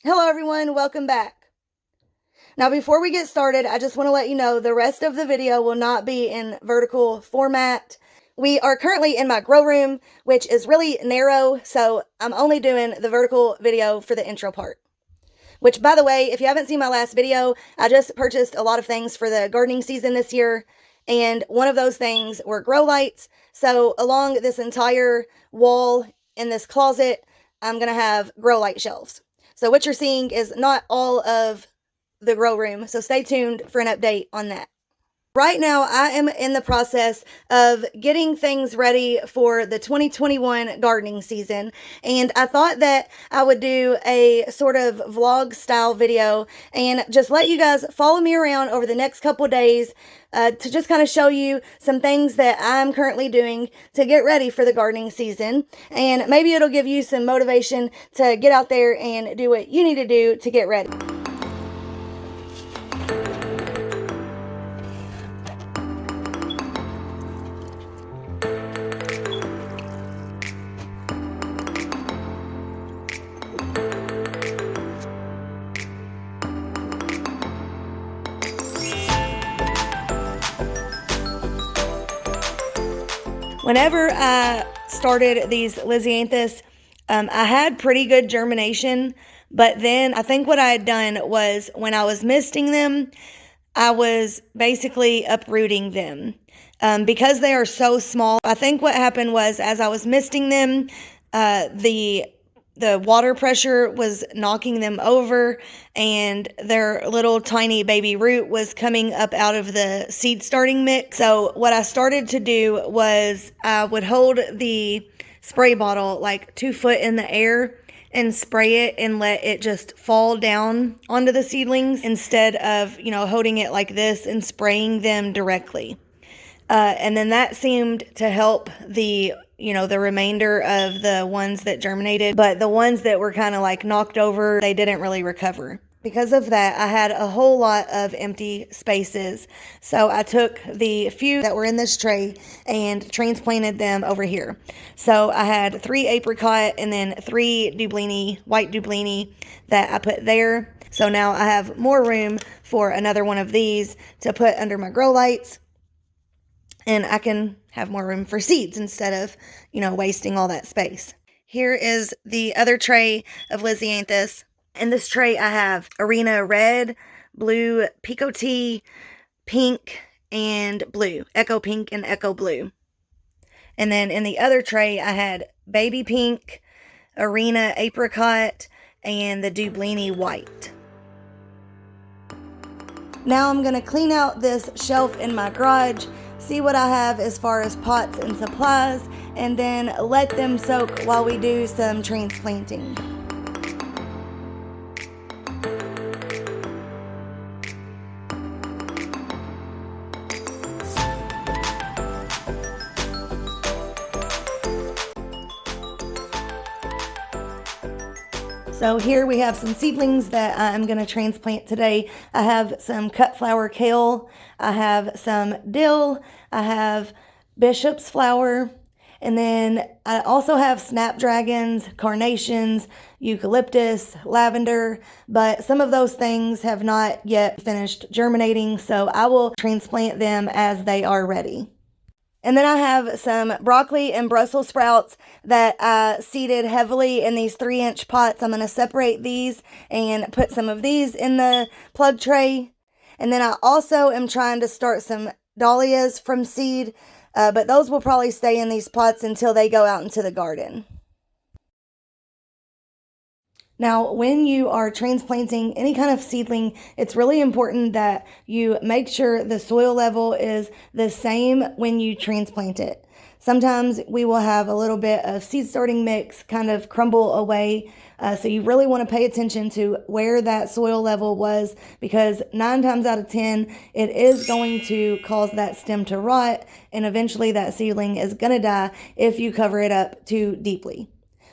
Hello everyone, welcome back. Now before we get started, I just want to let you know the rest of the video will not be in vertical format. We are currently in my grow room, which is really narrow, so I'm only doing the vertical video for the intro part. Which, by the way, if you haven't seen my last video, I just purchased a lot of things for the gardening season this year, and one of those things were grow lights. So along this entire wall in this closet, I'm going to have grow light shelves. So what you're seeing is not all of the grow room, so stay tuned for an update on that. Right now, I am in the process of getting things ready for the 2021 gardening season, and I thought that I would do a sort of vlog style video and just let you guys follow me around over the next couple days to just kind of show you some things that I'm currently doing to get ready for the gardening season, and maybe it'll give you some motivation to get out there and do what you need to do to get ready. Whenever I started these LISIANTHUS, I had pretty good germination, but then I think what I had done was when I was misting them, I was basically uprooting them. Because they are so small, I think what happened was as I was misting them, the water pressure was knocking them over, and their little tiny baby root was coming up out of the seed starting mix. So what I started to do was I would hold the spray bottle like 2 foot in the air and spray it and let it just fall down onto the seedlings instead of, holding it like this and spraying them directly. And then that seemed to help the remainder of the ones that germinated, but the ones that were kind of like knocked over, they didn't really recover. Because of that, I had a whole lot of empty spaces. So I took the few that were in this tray and transplanted them over here. So I had 3 apricot and then 3 Dublini, white Dublini that I put there. So now I have more room for another one of these to put under my grow lights. And I can have more room for seeds instead of, wasting all that space. Here is the other tray of LISIANTHUS. In this tray, I have Arena Red, Blue Picot, Pink, and Blue. Echo Pink and Echo Blue. And then in the other tray, I had Baby Pink, Arena Apricot, and the Dublini White. Now I'm going to clean out this shelf in my garage, see what I have as far as pots and supplies, and then let them soak while we do some transplanting. So here we have some seedlings that I'm going to transplant today. I have some cut flower kale, I have some dill, I have bishop's flower, and then I also have snapdragons, carnations, eucalyptus, lavender, but some of those things have not yet finished germinating, so I will transplant them as they are ready. And then I have some broccoli and Brussels sprouts that I seeded heavily in these 3-inch pots. I'm going to separate these and put some of these in the plug tray. And then I also am trying to start some dahlias from seed, but those will probably stay in these pots until they go out into the garden. Now, when you are transplanting any kind of seedling, it's really important that you make sure the soil level is the same when you transplant it. Sometimes we will have a little bit of seed starting mix kind of crumble away. So you really want to pay attention to where that soil level was, because 9 times out of 10, it is going to cause that stem to rot, and eventually that seedling is going to die if you cover it up too deeply.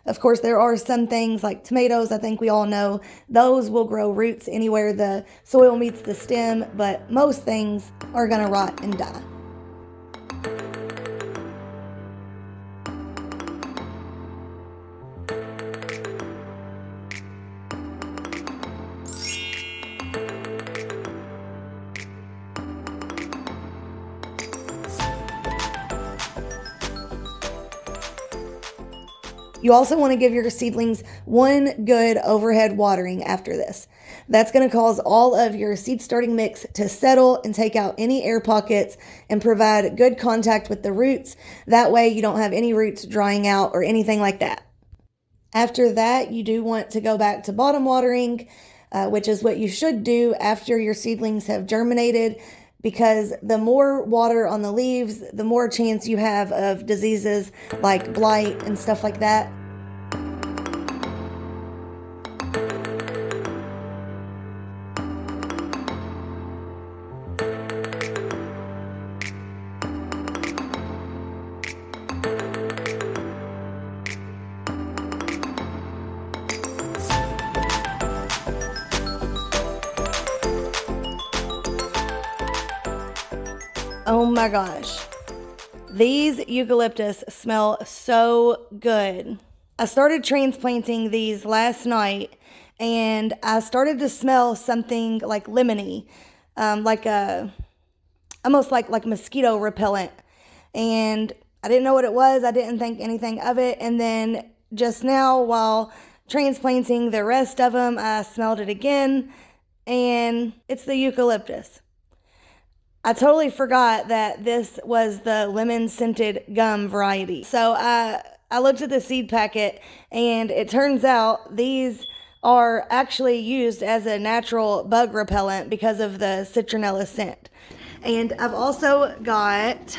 Of course, there are some things like tomatoes, I think we all know, those will grow roots anywhere the soil meets the stem, but most things are going to rot and die. You also want to give your seedlings one good overhead watering after this. That's going to cause all of your seed starting mix to settle and take out any air pockets and provide good contact with the roots. That way you don't have any roots drying out or anything like that. After that, you do want to go back to bottom watering, which is what you should do after your seedlings have germinated, because the more water on the leaves, the more chance you have of diseases like blight and stuff like that. Oh my gosh, these eucalyptus smell so good. I started transplanting these last night and I started to smell something like lemony, almost like mosquito repellent. And I didn't know what it was. I didn't think anything of it. And then just now, while transplanting the rest of them, I smelled it again, and it's the eucalyptus. I totally forgot that this was the lemon scented gum variety. So I looked at the seed packet, and it turns out these are actually used as a natural bug repellent because of the citronella scent. And I've also got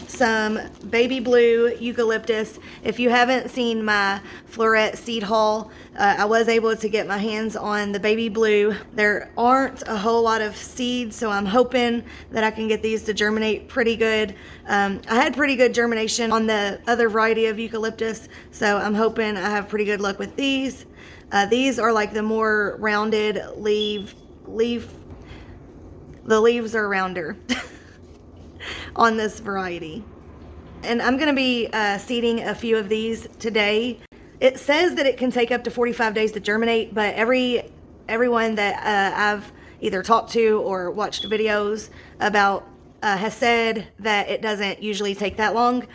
some baby blue eucalyptus. If you haven't seen my floret seed haul, I was able to get my hands on the baby blue. There aren't a whole lot of seeds, so I'm hoping that I can get these to germinate pretty good. I had pretty good germination on the other variety of eucalyptus, so I'm hoping I have pretty good luck with these. These are like the more rounded leaf. The leaves are rounder on this variety. And I'm going to be seeding a few of these today. It says that it can take up to 45 days to germinate, but everyone that I've either talked to or watched videos about has said that it doesn't usually take that long.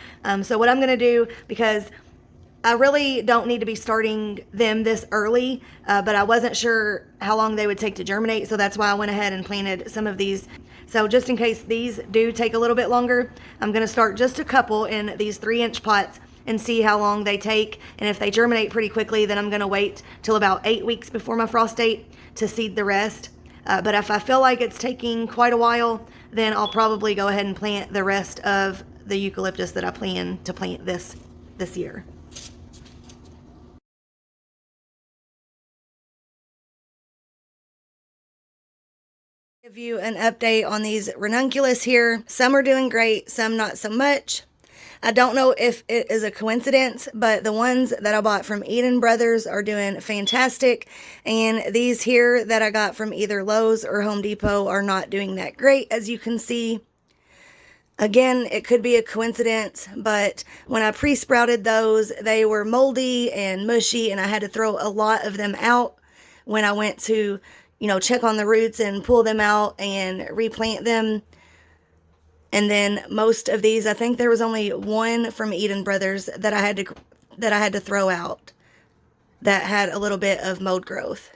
So what I'm going to do, because I really don't need to be starting them this early, but I wasn't sure how long they would take to germinate, so that's why I went ahead and planted some of these. So just in case these do take a little bit longer, I'm going to start just a couple in these 3-inch pots and see how long they take. And if they germinate pretty quickly, then I'm going to wait till about 8 weeks before my frost date to seed the rest. But if I feel like it's taking quite a while, then I'll probably go ahead and plant the rest of the eucalyptus that I plan to plant this year. Give you an update on these ranunculus here. Some are doing great, some not so much. I don't know if it is a coincidence, but the ones that I bought from Eden Brothers are doing fantastic, and these here that I got from either Lowe's or Home Depot are not doing that great, as you can see. Again, it could be a coincidence, but when I pre-sprouted those, they were moldy and mushy, and I had to throw a lot of them out when I went to check on the roots and pull them out and replant them. And then most of these, I think there was only one from Eden Brothers that I had to throw out that had a little bit of mold growth.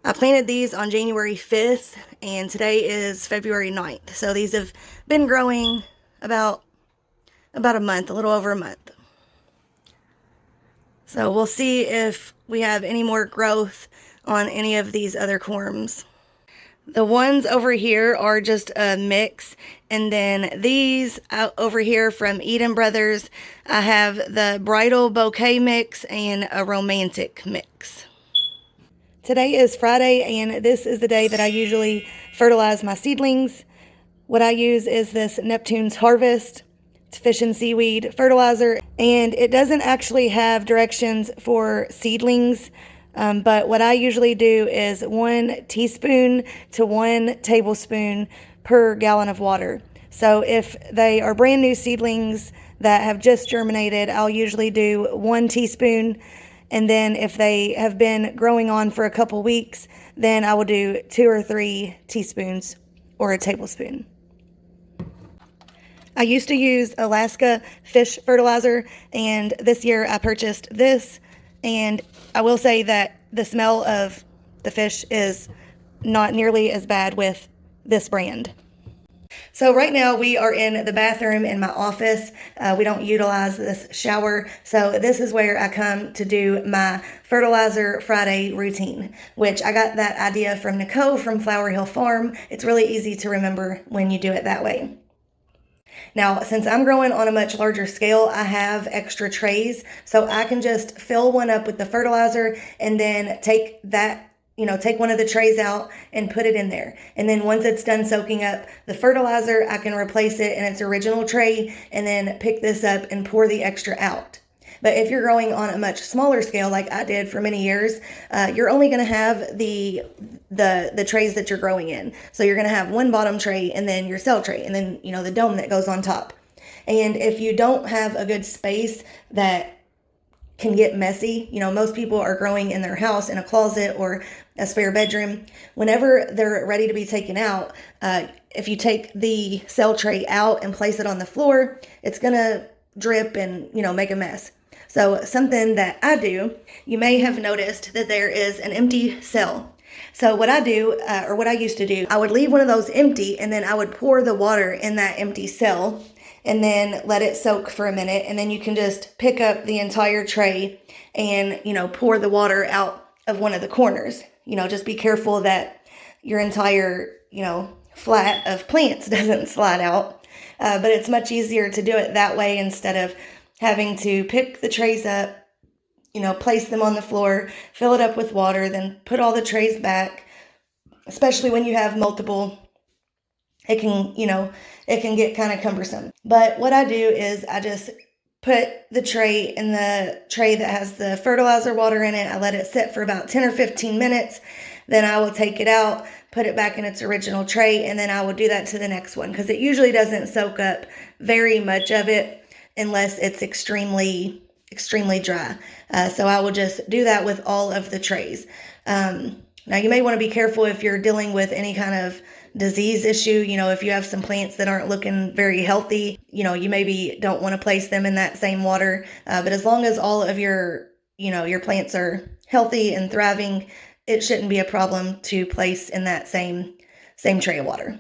I planted these on January 5th, and today is February 9th. So these have been growing about a month, a little over a month. So we'll see if we have any more growth on any of these other corms. The ones over here are just a mix, and then these out over here from Eden Brothers, I have the bridal bouquet mix and a romantic mix. Today is Friday, and this is the day that I usually fertilize my seedlings. What I use is this Neptune's Harvest. It's fish and seaweed fertilizer, and it doesn't actually have directions for seedlings. But what I usually do is 1 teaspoon to 1 tablespoon per gallon of water. So if they are brand new seedlings that have just germinated, I'll usually do 1 teaspoon. And then if they have been growing on for a couple weeks, then I will do 2 or 3 teaspoons or a tablespoon. I used to use Alaska fish fertilizer, and this year I purchased this, and I will say that the smell of the fish is not nearly as bad with this brand. So right now we are in the bathroom in my office. We don't utilize this shower, so this is where I come to do my Fertilizer Friday routine, which I got that idea from Nicole from Flower Hill Farm. It's really easy to remember when you do it that way. Now, since I'm growing on a much larger scale, I have extra trays, so I can just fill one up with the fertilizer and then take one of the trays out and put it in there. And then once it's done soaking up the fertilizer, I can replace it in its original tray and then pick this up and pour the extra out. But if you're growing on a much smaller scale, like I did for many years, you're only going to have the trays that you're growing in. So you're going to have one bottom tray and then your cell tray and then, the dome that goes on top. And if you don't have a good space that can get messy, most people are growing in their house in a closet or a spare bedroom. Whenever they're ready to be taken out, if you take the cell tray out and place it on the floor, it's going to drip and, make a mess. So something that I do, you may have noticed that there is an empty cell. So what I do, or what I used to do, I would leave one of those empty and then I would pour the water in that empty cell and then let it soak for a minute. And then you can just pick up the entire tray and, pour the water out of one of the corners. Just be careful that your entire, flat of plants doesn't slide out. But it's much easier to do it that way instead of having to pick the trays up, place them on the floor, fill it up with water, then put all the trays back, especially when you have multiple. It can get kind of cumbersome. But what I do is I just put the tray in the tray that has the fertilizer water in it. I let it sit for about 10 or 15 minutes. Then I will take it out, put it back in its original tray, and then I will do that to the next one because it usually doesn't soak up very much of it unless it's extremely dry. So I will just do that with all of the trays. Now you may want to be careful if you're dealing with any kind of disease issue. If you have some plants that aren't looking very healthy, you maybe don't want to place them in that same water. But as long as all of your plants are healthy and thriving, it shouldn't be a problem to place in that same tray of water.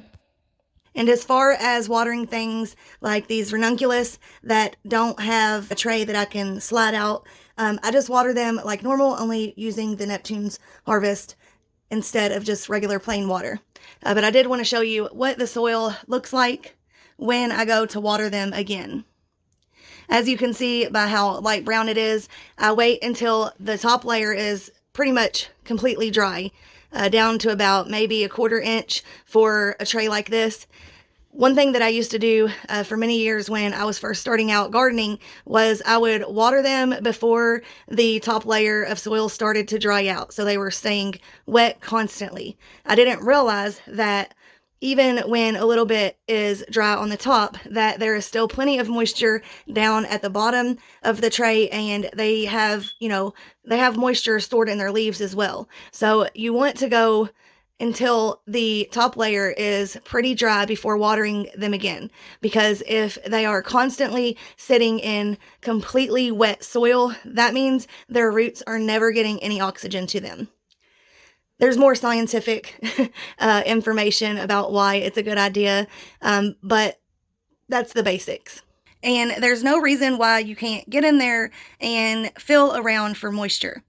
And as far as watering things like these ranunculus that don't have a tray that I can slide out, I just water them like normal, only using the Neptune's Harvest instead of just regular plain water. But I did want to show you what the soil looks like when I go to water them again. As you can see by how light brown it is, I wait until the top layer is pretty much completely dry, down to about maybe a 1/4 inch for a tray like this. One thing that I used to do for many years when I was first starting out gardening was I would water them before the top layer of soil started to dry out, so they were staying wet constantly. I didn't realize that even when a little bit is dry on the top, that there is still plenty of moisture down at the bottom of the tray, and they have moisture stored in their leaves as well. So you want to go until the top layer is pretty dry before watering them again, because if they are constantly sitting in completely wet soil, that means their roots are never getting any oxygen to them. There's more scientific information about why it's a good idea, but that's the basics. And there's no reason why you can't get in there and feel around for moisture.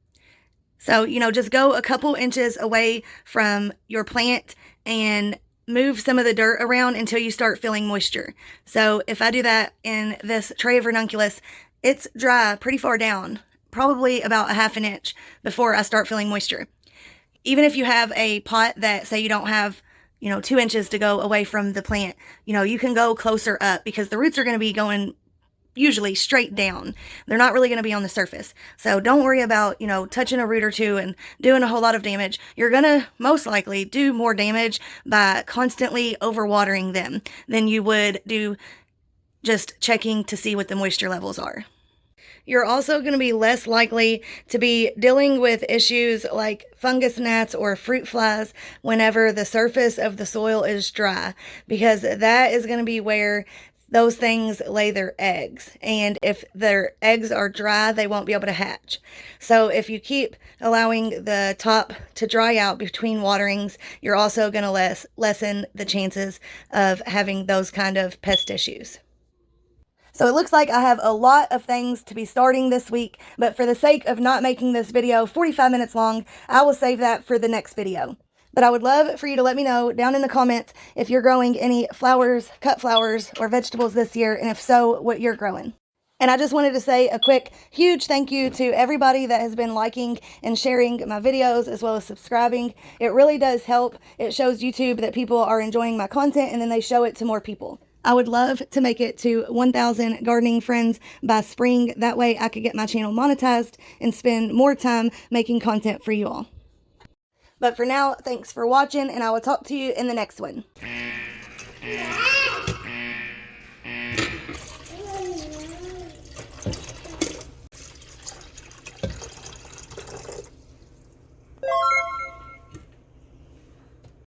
So, just go a couple inches away from your plant and move some of the dirt around until you start feeling moisture. So if I do that in this tray of ranunculus, it's dry pretty far down, probably about a 1/2 inch before I start feeling moisture. Even if you have a pot that, say, you don't have, 2 inches to go away from the plant, you can go closer up because the roots are going to be going usually straight down. They're not really going to be on the surface. So don't worry about, touching a root or two and doing a whole lot of damage. You're going to most likely do more damage by constantly overwatering them than you would do just checking to see what the moisture levels are. You're also going to be less likely to be dealing with issues like fungus gnats or fruit flies whenever the surface of the soil is dry, because that is going to be where those things lay their eggs. And if their eggs are dry, they won't be able to hatch. So if you keep allowing the top to dry out between waterings, you're also going to lessen the chances of having those kind of pest issues. So it looks like I have a lot of things to be starting this week, but for the sake of not making this video 45 minutes long, I will save that for the next video. But I would love for you to let me know down in the comments if you're growing any flowers, cut flowers, or vegetables this year, and if so, what you're growing. And I just wanted to say a quick, huge thank you to everybody that has been liking and sharing my videos as well as subscribing. It really does help. It shows YouTube that people are enjoying my content, and then they show it to more people. I would love to make it to 1,000 gardening friends by spring. That way I could get my channel monetized and spend more time making content for you all. But for now, thanks for watching, and I will talk to you in the next one.